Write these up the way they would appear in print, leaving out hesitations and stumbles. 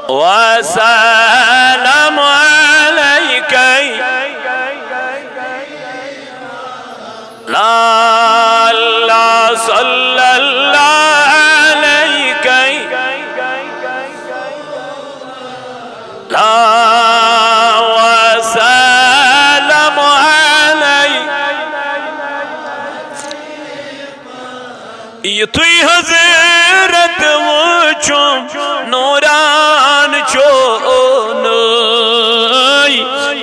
والسلام عليك لا لا صلى الله عليك لا والسلام عليك يطي حضرت وچم نوران چوني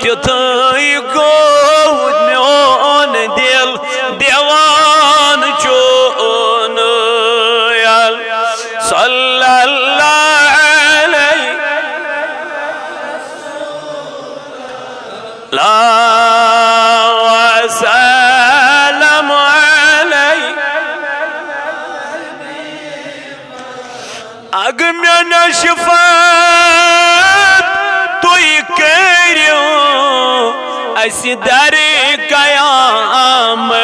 تطي گود میون دل دیوان چوني صلى الله عليه لا وسلام عليه أقمنا شفاعت توي كريو أسداري قيامت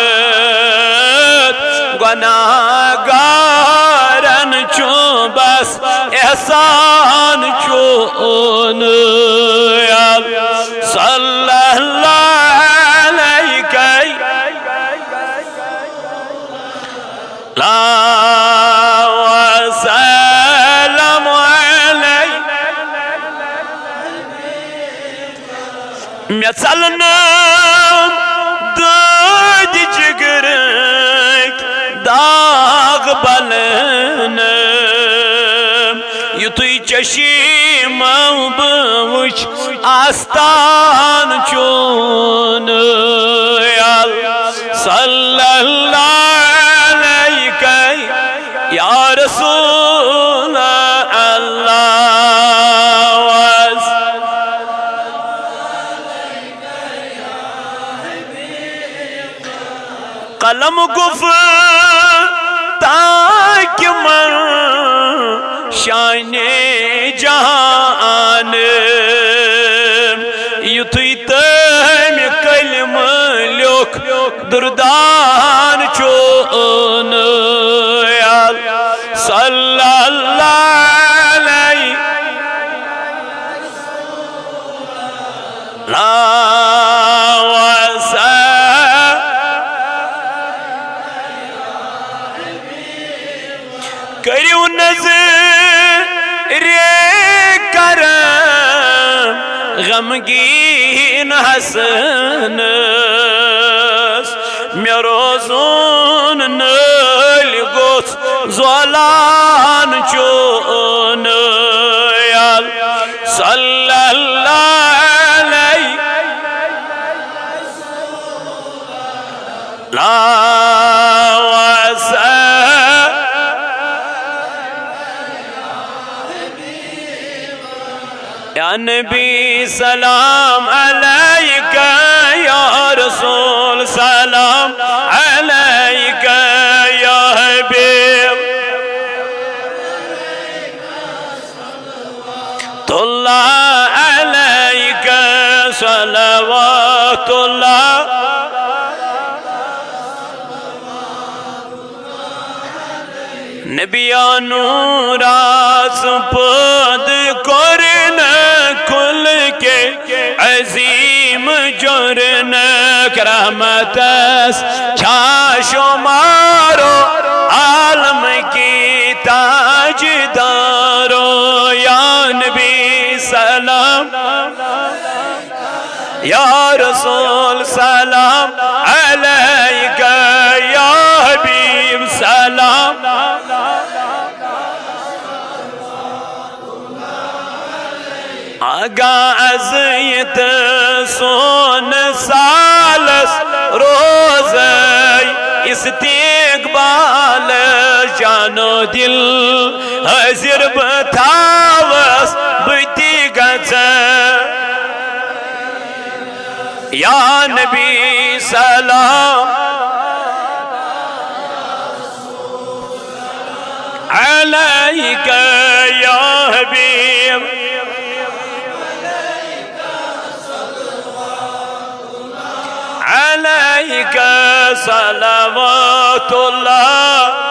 گناهگارن چو بس احسان چون صلى الله عليك لا وسلام عليك مثلنا داد جگرک داغ بلنم یوتوی چشیم بوش آستان چون صلى الله عليك يا رسول الله قلم گفتا کہ من شان جہان یُتھُے تٔمۍ کلم لیوٚکھ دردان چون صلی اللہ علیہ لا کریو نظر کرم غمگین حسنس مے روزون نل گوس زولان چون صلی اللہ علیہ لا یا نبی سلام علیکہ یا رسول سلام علیکہ یا حبیب اللہ علیکہ صلوات اللہ نبیانو راس پد کرن کل کے عظیم جرن کرامتس چھا شمارو عالم کی تاجدارو یا نبی سلام یا رسول سلام علیکہ یا حبیب سلام آگا عزیت سون سالس روزی استقبال جانو دل حضر بتاوس بتی گز یا نبی سلام علیکہ یا حبیب عليك صلوات الله